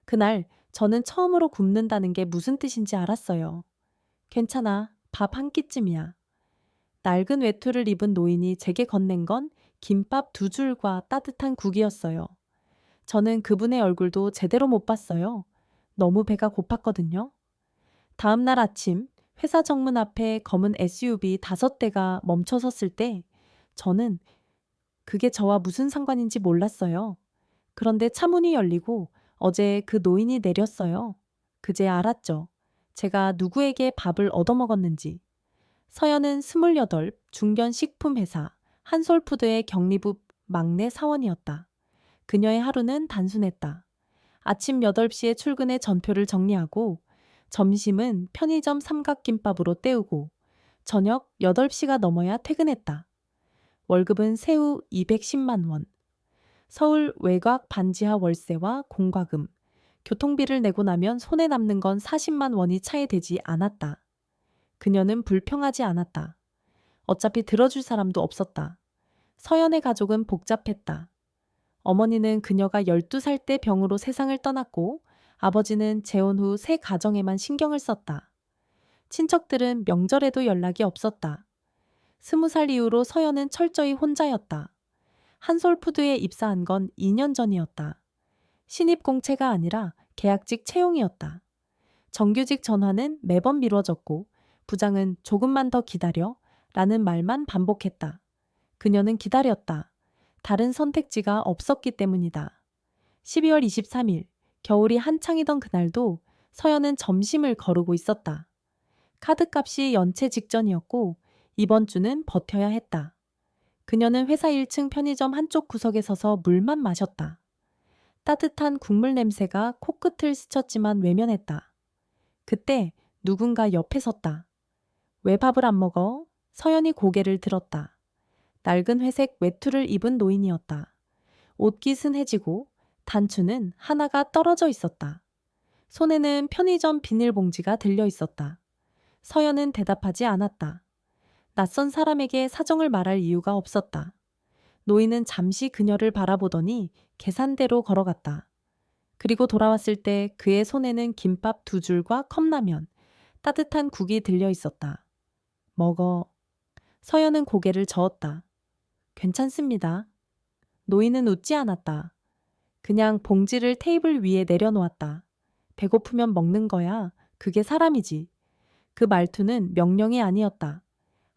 그날 저는 처음으로 굶는다는 게 무슨 뜻인지 알았어요. 괜찮아. 밥 한 끼쯤이야. 낡은 외투를 입은 노인이 제게 건넨 건 김밥 두 줄과 따뜻한 국이었어요. 저는 그분의 얼굴도 제대로 못 봤어요. 너무 배가 고팠거든요. 다음 날 아침 회사 정문 앞에 검은 SUV 5대가 멈춰 섰을 때 저는 그게 저와 무슨 상관인지 몰랐어요. 그런데 차 문이 열리고 어제 그 노인이 내렸어요. 그제 알았죠. 제가 누구에게 밥을 얻어먹었는지. 서연은 28, 중견 식품회사 한솔푸드의 경리부 막내 사원이었다. 그녀의 하루는 단순했다. 아침 8시에 출근해 전표를 정리하고 점심은 편의점 삼각김밥으로 때우고 저녁 8시가 넘어야 퇴근했다. 월급은 세후 210만 원. 서울 외곽 반지하 월세와 공과금, 교통비를 내고 나면 손에 남는 건 40만 원이 차에 되지 않았다. 그녀는 불평하지 않았다. 어차피 들어줄 사람도 없었다. 서연의 가족은 복잡했다. 어머니는 그녀가 12살 때 병으로 세상을 떠났고 아버지는 재혼 후 새 가정에만 신경을 썼다. 친척들은 명절에도 연락이 없었다. 20살 이후로 서연은 철저히 혼자였다. 한솔푸드에 입사한 건 2년 전이었다. 신입 공채가 아니라 계약직 채용이었다. 정규직 전환은 매번 미뤄졌고 부장은 조금만 더 기다려 라는 말만 반복했다. 그녀는 기다렸다. 다른 선택지가 없었기 때문이다. 12월 23일, 겨울이 한창이던 그날도 서연은 점심을 거르고 있었다. 카드값이 연체 직전이었고 이번 주는 버텨야 했다. 그녀는 회사 1층 편의점 한쪽 구석에 서서 물만 마셨다. 따뜻한 국물 냄새가 코끝을 스쳤지만 외면했다. 그때 누군가 옆에 섰다. 왜 밥을 안 먹어? 서연이 고개를 들었다. 낡은 회색 외투를 입은 노인이었다. 옷깃은 해지고 단추는 하나가 떨어져 있었다. 손에는 편의점 비닐봉지가 들려 있었다. 서연은 대답하지 않았다. 낯선 사람에게 사정을 말할 이유가 없었다. 노인은 잠시 그녀를 바라보더니 계산대로 걸어갔다. 그리고 돌아왔을 때 그의 손에는 김밥 2줄과 컵라면, 따뜻한 국이 들려 있었다. 먹어. 서연은 고개를 저었다. 괜찮습니다. 노인은 웃지 않았다. 그냥 봉지를 테이블 위에 내려놓았다. 배고프면 먹는 거야. 그게 사람이지. 그 말투는 명령이 아니었다.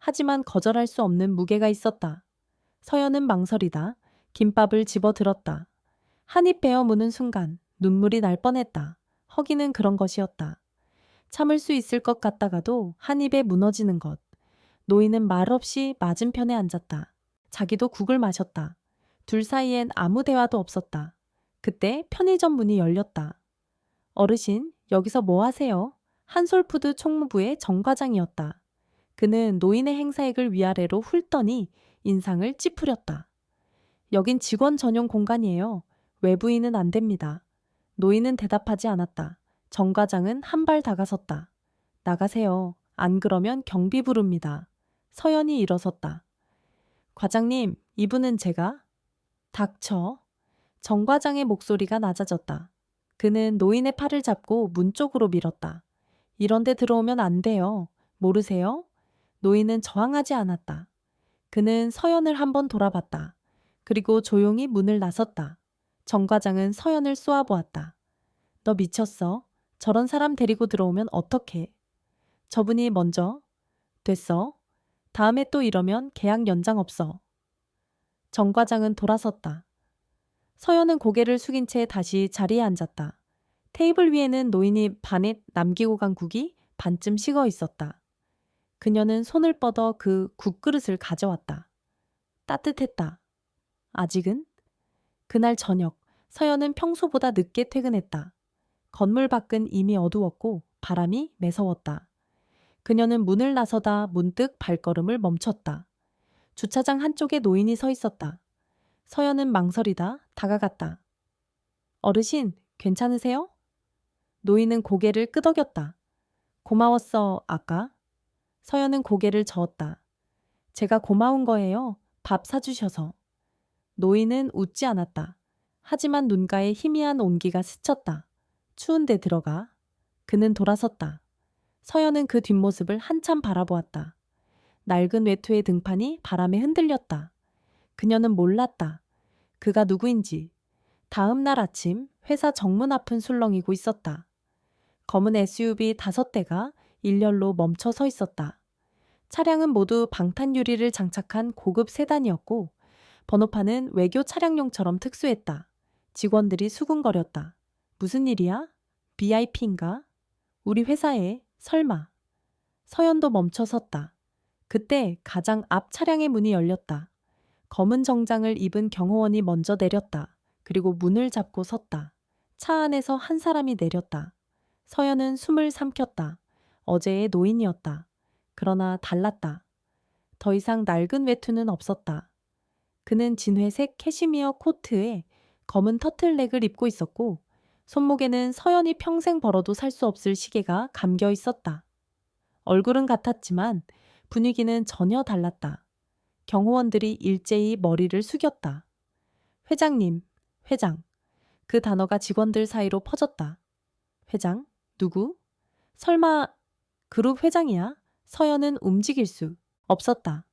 하지만 거절할 수 없는 무게가 있었다. 서연은 망설이다 김밥을 집어들었다. 한 입 베어 무는 순간 눈물이 날 뻔했다. 허기는 그런 것이었다. 참을 수 있을 것 같다가도 한 입에 무너지는 것. 노인은 말없이 맞은편에 앉았다. 자기도 국을 마셨다. 둘 사이엔 아무 대화도 없었다. 그때 편의점 문이 열렸다. 어르신, 여기서 뭐 하세요? 한솔푸드 총무부의 정 과장이었다. 그는 노인의 행사액을 위아래로 훑더니 인상을 찌푸렸다. 여긴 직원 전용 공간이에요. 외부인은 안 됩니다. 노인은 대답하지 않았다. 정 과장은 한 발 다가섰다. 나가세요. 안 그러면 경비 부릅니다. 서연이 일어섰다. 과장님, 이분은 제가? 닥쳐. 정 과장의 목소리가 낮아졌다. 그는 노인의 팔을 잡고 문 쪽으로 밀었다. 이런데 들어오면 안 돼요. 모르세요? 노인은 저항하지 않았다. 그는 서연을 한번 돌아봤다. 그리고 조용히 문을 나섰다. 정 과장은 서연을 쏘아보았다. 너 미쳤어? 저런 사람 데리고 들어오면 어떡해? 저분이 먼저. 됐어. 다음에 또 이러면 계약 연장 없어. 정 과장은 돌아섰다. 서연은 고개를 숙인 채 다시 자리에 앉았다. 테이블 위에는 노인이 반에 남기고 간 국이 반쯤 식어 있었다. 그녀는 손을 뻗어 그 국그릇을 가져왔다. 따뜻했다. 아직은? 그날 저녁, 서연은 평소보다 늦게 퇴근했다. 건물 밖은 이미 어두웠고 바람이 매서웠다. 그녀는 문을 나서다 문득 발걸음을 멈췄다. 주차장 한쪽에 노인이 서 있었다. 서연은 망설이다 다가갔다. 어르신, 괜찮으세요? 노인은 고개를 끄덕였다. 고마웠어, 아까. 서연은 고개를 저었다. 제가 고마운 거예요. 밥 사주셔서. 노인은 웃지 않았다. 하지만 눈가에 희미한 온기가 스쳤다. 추운데 들어가. 그는 돌아섰다. 서연은 그 뒷모습을 한참 바라보았다. 낡은 외투의 등판이 바람에 흔들렸다. 그녀는 몰랐다. 그가 누구인지. 다음 날 아침 회사 정문 앞은 술렁이고 있었다. 검은 SUV 5대가 일렬로 멈춰 서 있었다. 차량은 모두 방탄 유리를 장착한 고급 세단이었고 번호판은 외교 차량용처럼 특수했다. 직원들이 수군거렸다. 무슨 일이야? VIP인가? 우리 회사에 설마. 서연도 멈춰 섰다. 그때 가장 앞 차량의 문이 열렸다. 검은 정장을 입은 경호원이 먼저 내렸다. 그리고 문을 잡고 섰다. 차 안에서 한 사람이 내렸다. 서연은 숨을 삼켰다. 어제의 노인이었다. 그러나 달랐다. 더 이상 낡은 외투는 없었다. 그는 진회색 캐시미어 코트에 검은 터틀넥을 입고 있었고 손목에는 서연이 평생 벌어도 살 수 없을 시계가 감겨 있었다. 얼굴은 같았지만 분위기는 전혀 달랐다. 경호원들이 일제히 머리를 숙였다. 회장님, 회장. 그 단어가 직원들 사이로 퍼졌다. 회장? 누구? 설마 그룹 회장이야? 서연은 움직일 수 없었다.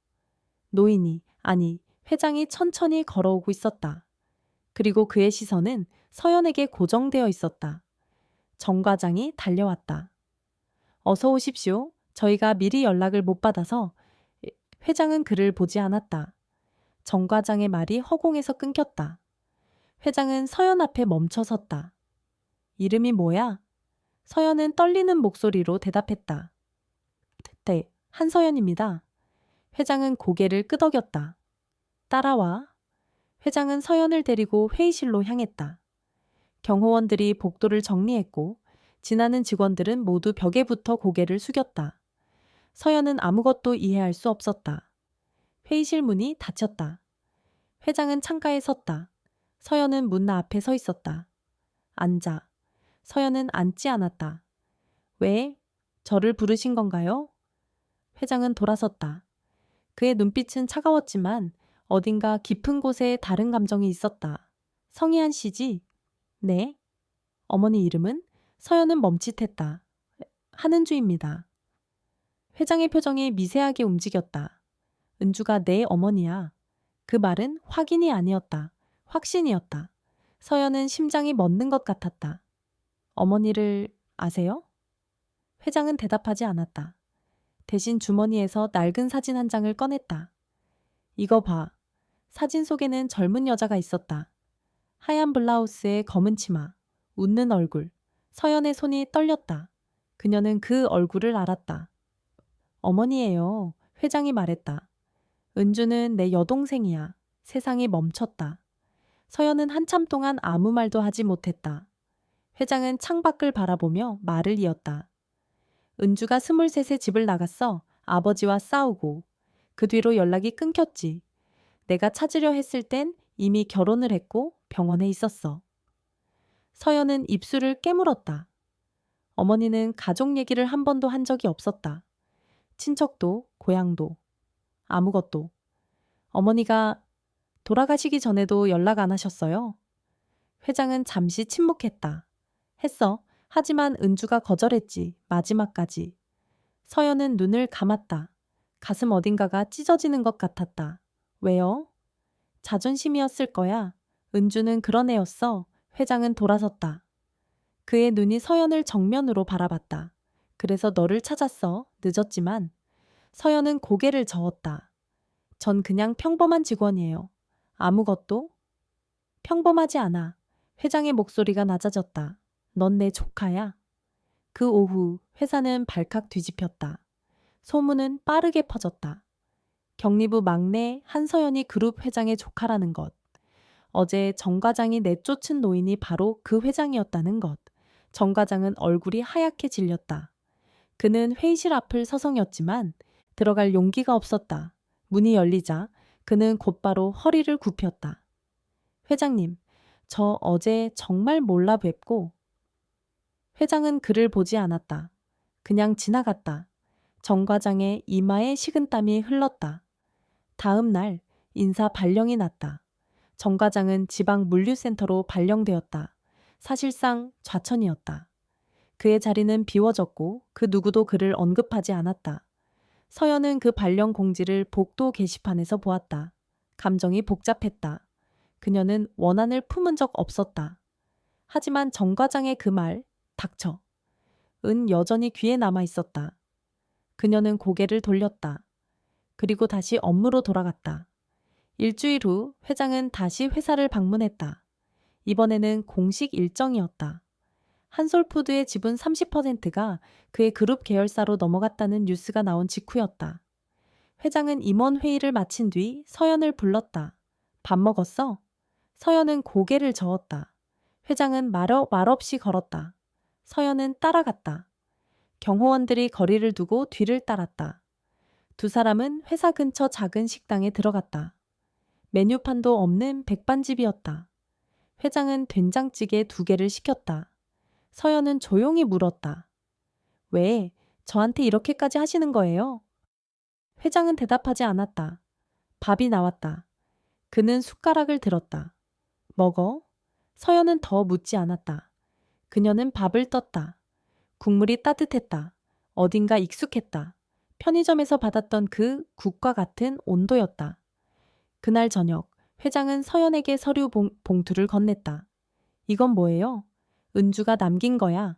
노인이, 아니, 회장이 천천히 걸어오고 있었다. 그리고 그의 시선은 서연에게 고정되어 있었다. 정 과장이 달려왔다. 어서 오십시오. 저희가 미리 연락을 못 받아서. 회장은 그를 보지 않았다. 정 과장의 말이 허공에서 끊겼다. 회장은 서연 앞에 멈춰 섰다. 이름이 뭐야? 서연은 떨리는 목소리로 대답했다. 네, 한서연입니다. 회장은 고개를 끄덕였다. 따라와. 회장은 서연을 데리고 회의실로 향했다. 경호원들이 복도를 정리했고 지나는 직원들은 모두 벽에 붙어 고개를 숙였다. 서연은 아무것도 이해할 수 없었다. 회의실 문이 닫혔다. 회장은 창가에 섰다. 서연은 문 앞에 서 있었다. 앉아. 서연은 앉지 않았다. 왜? 저를 부르신 건가요? 회장은 돌아섰다. 그의 눈빛은 차가웠지만 어딘가 깊은 곳에 다른 감정이 있었다. 성희안 씨지? 네. 어머니 이름은? 서연은 멈칫했다. 한은주입니다. 회장의 표정이 미세하게 움직였다. 은주가 내 어머니야. 그 말은 확인이 아니었다. 확신이었다. 서연은 심장이 멎는 것 같았다. 어머니를 아세요? 회장은 대답하지 않았다. 대신 주머니에서 낡은 사진 한 장을 꺼냈다. 이거 봐. 사진 속에는 젊은 여자가 있었다. 하얀 블라우스에 검은 치마, 웃는 얼굴. 서연의 손이 떨렸다. 그녀는 그 얼굴을 알았다. 어머니예요. 회장이 말했다. 은주는 내 여동생이야. 세상이 멈췄다. 서연은 한참 동안 아무 말도 하지 못했다. 회장은 창밖을 바라보며 말을 이었다. 은주가 23세 집을 나갔어. 아버지와 싸우고. 그 뒤로 연락이 끊겼지. 내가 찾으려 했을 땐 이미 결혼을 했고 병원에 있었어. 서연은 입술을 깨물었다. 어머니는 가족 얘기를 한 번도 한 적이 없었다. 친척도, 고향도, 아무것도. 어머니가 돌아가시기 전에도 연락 안 하셨어요? 회장은 잠시 침묵했다. 했어. 하지만 은주가 거절했지. 마지막까지. 서연은 눈을 감았다. 가슴 어딘가가 찢어지는 것 같았다. 왜요? 자존심이었을 거야. 은주는 그런 애였어. 회장은 돌아섰다. 그의 눈이 서연을 정면으로 바라봤다. 그래서 너를 찾았어. 늦었지만. 서연은 고개를 저었다. 전 그냥 평범한 직원이에요. 아무것도? 평범하지 않아. 회장의 목소리가 낮아졌다. 넌 내 조카야. 그 오후 회사는 발칵 뒤집혔다. 소문은 빠르게 퍼졌다. 경리부 막내 한서연이 그룹 회장의 조카라는 것. 어제 정 과장이 내쫓은 노인이 바로 그 회장이었다는 것. 정 과장은 얼굴이 하얗게 질렸다. 그는 회의실 앞을 서성였지만 들어갈 용기가 없었다. 문이 열리자 그는 곧바로 허리를 굽혔다. 회장님, 저 어제 정말 몰라 뵙고. 회장은 그를 보지 않았다. 그냥 지나갔다. 정 과장의 이마에 식은땀이 흘렀다. 다음 날 인사 발령이 났다. 정 과장은 지방 물류센터로 발령되었다. 사실상 좌천이었다. 그의 자리는 비워졌고 그 누구도 그를 언급하지 않았다. 서연은 그 발령 공지를 복도 게시판에서 보았다. 감정이 복잡했다. 그녀는 원한을 품은 적 없었다. 하지만 정 과장의 그 말, 닥쳐. 은 여전히 귀에 남아 있었다. 그녀는 고개를 돌렸다. 그리고 다시 업무로 돌아갔다. 일주일 후 회장은 다시 회사를 방문했다. 이번에는 공식 일정이었다. 한솔푸드의 지분 30%가 그의 그룹 계열사로 넘어갔다는 뉴스가 나온 직후였다. 회장은 임원 회의를 마친 뒤 서연을 불렀다. 밥 먹었어? 서연은 고개를 저었다. 회장은 말없이 걸었다. 서연은 따라갔다. 경호원들이 거리를 두고 뒤를 따랐다. 두 사람은 회사 근처 작은 식당에 들어갔다. 메뉴판도 없는 백반집이었다. 회장은 된장찌개 2개를 시켰다. 서연은 조용히 물었다. 왜 저한테 이렇게까지 하시는 거예요? 회장은 대답하지 않았다. 밥이 나왔다. 그는 숟가락을 들었다. 먹어? 서연은 더 묻지 않았다. 그녀는 밥을 떴다. 국물이 따뜻했다. 어딘가 익숙했다. 편의점에서 받았던 그 국과 같은 온도였다. 그날 저녁, 회장은 서연에게 서류 봉투를 건넸다. 이건 뭐예요? 은주가 남긴 거야.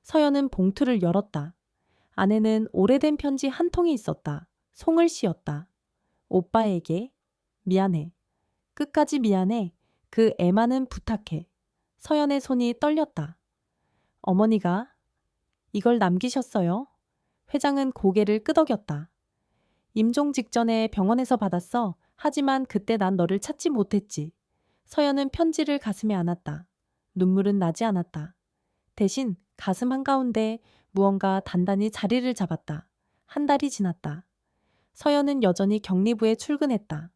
서연은 봉투를 열었다. 안에는 오래된 편지 한 통이 있었다. 송을 씌었다. 오빠에게 미안해. 끝까지 미안해. 그 애만은 부탁해. 서연의 손이 떨렸다. 어머니가 이걸 남기셨어요? 회장은 고개를 끄덕였다. 임종 직전에 병원에서 받았어. 하지만 그때 난 너를 찾지 못했지. 서연은 편지를 가슴에 안았다. 눈물은 나지 않았다. 대신 가슴 한가운데 무언가 단단히 자리를 잡았다. 한 달이 지났다. 서연은 여전히 격리부에 출근했다.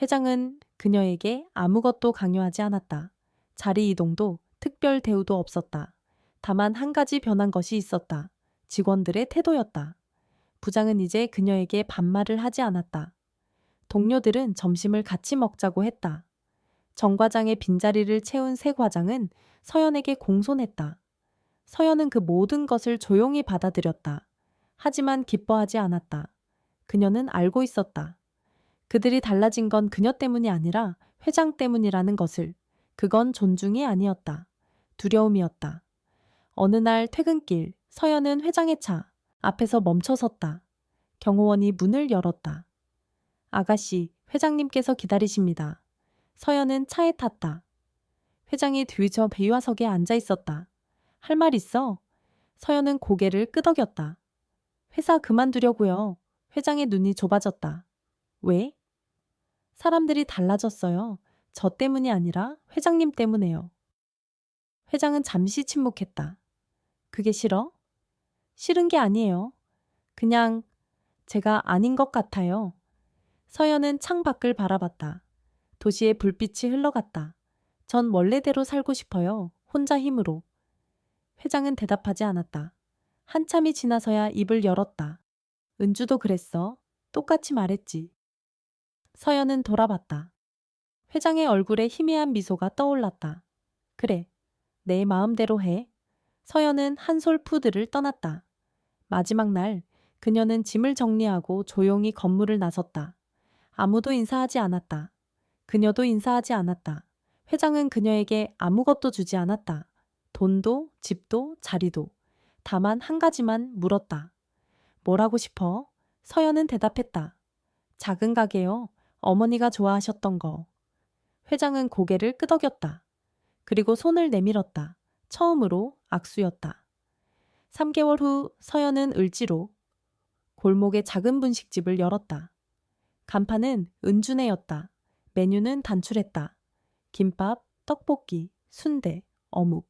회장은 그녀에게 아무것도 강요하지 않았다. 자리 이동도 특별 대우도 없었다. 다만 한 가지 변한 것이 있었다. 직원들의 태도였다. 부장은 이제 그녀에게 반말을 하지 않았다. 동료들은 점심을 같이 먹자고 했다. 정 과장의 빈자리를 채운 새 과장은 서연에게 공손했다. 서연은 그 모든 것을 조용히 받아들였다. 하지만 기뻐하지 않았다. 그녀는 알고 있었다. 그들이 달라진 건 그녀 때문이 아니라 회장 때문이라는 것을. 그건 존중이 아니었다. 두려움이었다. 어느 날 퇴근길, 서연은 회장의 차 앞에서 멈춰섰다. 경호원이 문을 열었다. 아가씨, 회장님께서 기다리십니다. 서연은 차에 탔다. 회장이 뒤져 비화석에 앉아 있었다. 할 말 있어? 서연은 고개를 끄덕였다. 회사 그만두려고요. 회장의 눈이 좁아졌다. 왜? 사람들이 달라졌어요. 저 때문이 아니라 회장님 때문에요. 회장은 잠시 침묵했다. 그게 싫어? 싫은 게 아니에요. 그냥 제가 아닌 것 같아요. 서연은 창밖을 바라봤다. 도시의 불빛이 흘러갔다. 전 원래대로 살고 싶어요. 혼자 힘으로. 회장은 대답하지 않았다. 한참이 지나서야 입을 열었다. 은주도 그랬어. 똑같이 말했지. 서연은 돌아봤다. 회장의 얼굴에 희미한 미소가 떠올랐다. 그래, 내 마음대로 해. 서연은 한솔푸드를 떠났다. 마지막 날, 그녀는 짐을 정리하고 조용히 건물을 나섰다. 아무도 인사하지 않았다. 그녀도 인사하지 않았다. 회장은 그녀에게 아무것도 주지 않았다. 돈도, 집도, 자리도. 다만 한 가지만 물었다. 뭘 하고 싶어? 서연은 대답했다. 작은 가게요. 어머니가 좋아하셨던 거. 회장은 고개를 끄덕였다. 그리고 손을 내밀었다. 처음으로 악수였다. 3개월 후 서연은 을지로 골목의 작은 분식집을 열었다. 간판은 은주네였다. 메뉴는 단출했다. 김밥, 떡볶이, 순대, 어묵.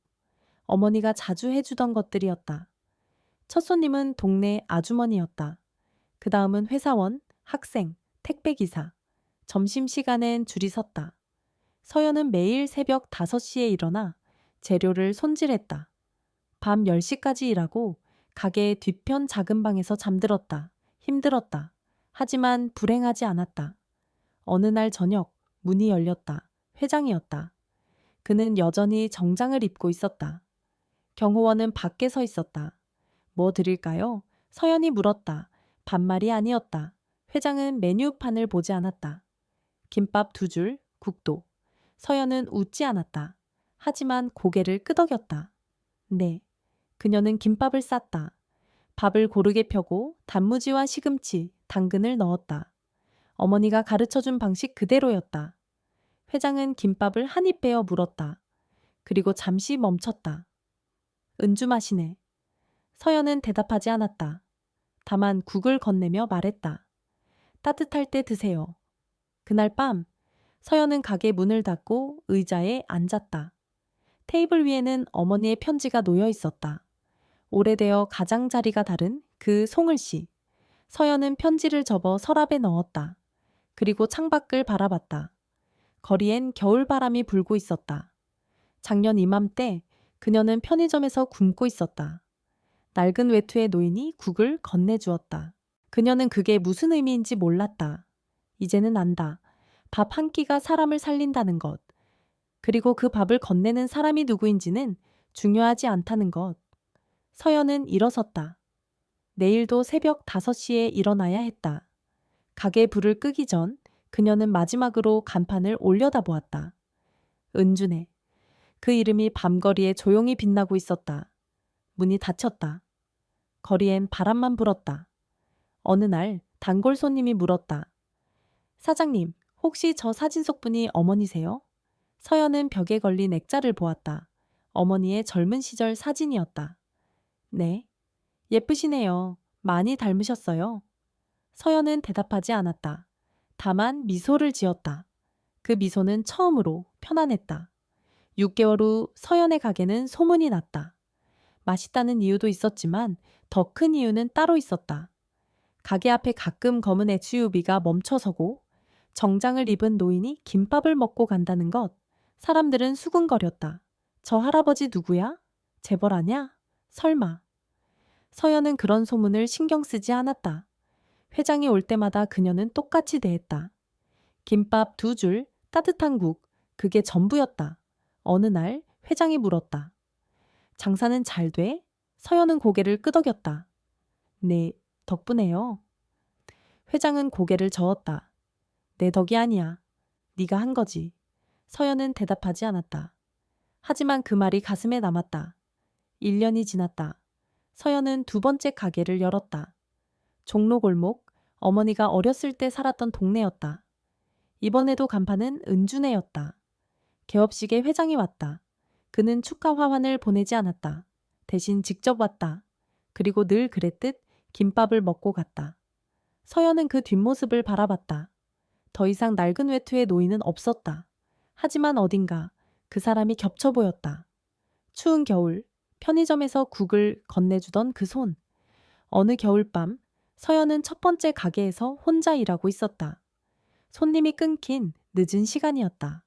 어머니가 자주 해주던 것들이었다. 첫 손님은 동네 아주머니였다. 그 다음은 회사원, 학생, 택배기사. 점심시간엔 줄이 섰다. 서연은 매일 새벽 5시에 일어나 재료를 손질했다. 밤 10시까지 일하고 가게의 뒤편 작은 방에서 잠들었다. 힘들었다. 하지만 불행하지 않았다. 어느 날 저녁 문이 열렸다. 회장이었다. 그는 여전히 정장을 입고 있었다. 경호원은 밖에 서 있었다. 뭐 드릴까요? 서연이 물었다. 반말이 아니었다. 회장은 메뉴판을 보지 않았다. 김밥 2줄, 국도. 서연은 웃지 않았다. 하지만 고개를 끄덕였다. 네. 그녀는 김밥을 쌌다. 밥을 고르게 펴고 단무지와 시금치, 당근을 넣었다. 어머니가 가르쳐준 방식 그대로였다. 회장은 김밥을 한 입 베어 물었다. 그리고 잠시 멈췄다. 은주 맛이네. 서연은 대답하지 않았다. 다만 국을 건네며 말했다. 따뜻할 때 드세요. 그날 밤 서연은 가게 문을 닫고 의자에 앉았다. 테이블 위에는 어머니의 편지가 놓여 있었다. 오래되어 가장자리가 다른 그 송을씨. 서연은 편지를 접어 서랍에 넣었다. 그리고 창밖을 바라봤다. 거리엔 겨울바람이 불고 있었다. 작년 이맘때 그녀는 편의점에서 굶고 있었다. 낡은 외투의 노인이 국을 건네주었다. 그녀는 그게 무슨 의미인지 몰랐다. 이제는 안다. 밥 한 끼가 사람을 살린다는 것. 그리고 그 밥을 건네는 사람이 누구인지는 중요하지 않다는 것. 서연은 일어섰다. 내일도 새벽 5시에 일어나야 했다. 가게 불을 끄기 전 그녀는 마지막으로 간판을 올려다보았다. 은준의. 그 이름이 밤거리에 조용히 빛나고 있었다. 문이 닫혔다. 거리엔 바람만 불었다. 어느 날 단골 손님이 물었다. 사장님, 혹시 저 사진 속 분이 어머니세요? 서연은 벽에 걸린 액자를 보았다. 어머니의 젊은 시절 사진이었다. 네. 예쁘시네요. 많이 닮으셨어요. 서연은 대답하지 않았다. 다만 미소를 지었다. 그 미소는 처음으로 편안했다. 6개월 후 서연의 가게는 소문이 났다. 맛있다는 이유도 있었지만 더 큰 이유는 따로 있었다. 가게 앞에 가끔 검은 SUV가 멈춰서고 정장을 입은 노인이 김밥을 먹고 간다는 것. 사람들은 수군거렸다. 저 할아버지 누구야? 재벌 아냐? 설마. 서연은 그런 소문을 신경 쓰지 않았다. 회장이 올 때마다 그녀는 똑같이 대했다. 김밥 2줄, 따뜻한 국, 그게 전부였다. 어느 날 회장이 물었다. 장사는 잘 돼? 서연은 고개를 끄덕였다. 네, 덕분에요. 회장은 고개를 저었다. 내 덕이 아니야. 네가 한 거지. 서연은 대답하지 않았다. 하지만 그 말이 가슴에 남았다. 1년이 지났다. 서연은 2번째 가게를 열었다. 종로골목, 어머니가 어렸을 때 살았던 동네였다. 이번에도 간판은 은준애였다. 개업식에 회장이 왔다. 그는 축하 화환을 보내지 않았다. 대신 직접 왔다. 그리고 늘 그랬듯 김밥을 먹고 갔다. 서연은 그 뒷모습을 바라봤다. 더 이상 낡은 외투의 노인은 없었다. 하지만 어딘가 그 사람이 겹쳐 보였다. 추운 겨울, 편의점에서 국을 건네주던 그 손. 어느 겨울밤, 서연은 첫 번째 가게에서 혼자 일하고 있었다. 손님이 끊긴 늦은 시간이었다.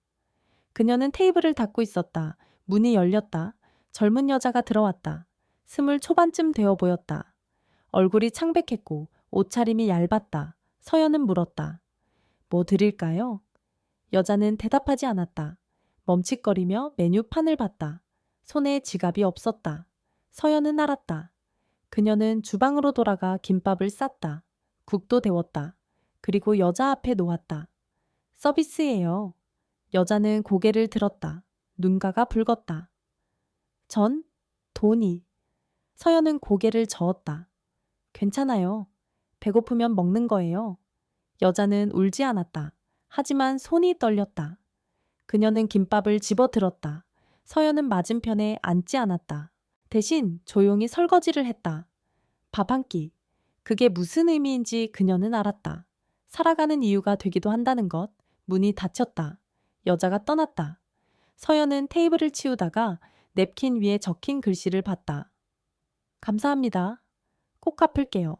그녀는 테이블을 닫고 있었다. 문이 열렸다. 젊은 여자가 들어왔다. 20 초반쯤 되어 보였다. 얼굴이 창백했고 옷차림이 얇았다. 서연은 물었다. 뭐 드릴까요? 여자는 대답하지 않았다. 멈칫거리며 메뉴판을 봤다. 손에 지갑이 없었다. 서연은 알았다. 그녀는 주방으로 돌아가 김밥을 쌌다. 국도 데웠다. 그리고 여자 앞에 놓았다. 서비스예요. 여자는 고개를 들었다. 눈가가 붉었다. 전? 돈이. 서연은 고개를 저었다. 괜찮아요. 배고프면 먹는 거예요. 여자는 울지 않았다. 하지만 손이 떨렸다. 그녀는 김밥을 집어들었다. 서연은 맞은편에 앉지 않았다. 대신 조용히 설거지를 했다. 밥 한 끼. 그게 무슨 의미인지 그녀는 알았다. 살아가는 이유가 되기도 한다는 것. 문이 닫혔다. 여자가 떠났다. 서연은 테이블을 치우다가 냅킨 위에 적힌 글씨를 봤다. 감사합니다. 꼭 갚을게요.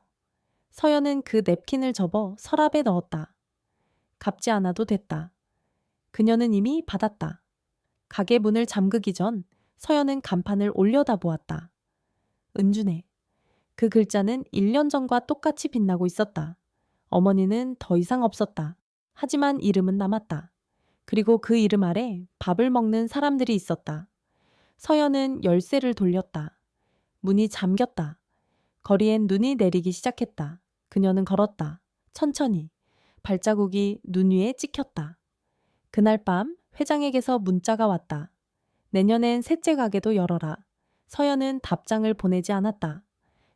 서연은 그 냅킨을 접어 서랍에 넣었다. 갚지 않아도 됐다. 그녀는 이미 받았다. 가게 문을 잠그기 전 서연은 간판을 올려다보았다. 은준애. 그 글자는 1년 전과 똑같이 빛나고 있었다. 어머니는 더 이상 없었다. 하지만 이름은 남았다. 그리고 그 이름 아래 밥을 먹는 사람들이 있었다. 서연은 열쇠를 돌렸다. 문이 잠겼다. 거리엔 눈이 내리기 시작했다. 그녀는 걸었다. 천천히. 발자국이 눈 위에 찍혔다. 그날 밤 회장에게서 문자가 왔다. 내년엔 셋째 가게도 열어라. 서연은 답장을 보내지 않았다.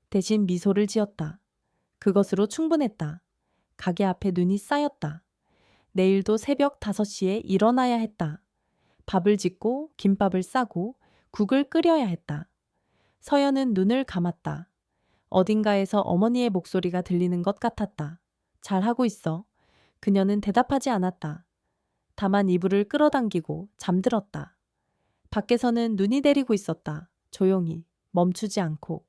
대신 미소를 지었다. 그것으로 충분했다. 가게 앞에 눈이 쌓였다. 내일도 새벽 5시에 일어나야 했다. 밥을 짓고 김밥을 싸고 국을 끓여야 했다. 서연은 눈을 감았다. 어딘가에서 어머니의 목소리가 들리는 것 같았다. 잘하고 있어. 그녀는 대답하지 않았다. 다만 이불을 끌어당기고 잠들었다. 밖에서는 눈이 내리고 있었다. 조용히, 멈추지 않고.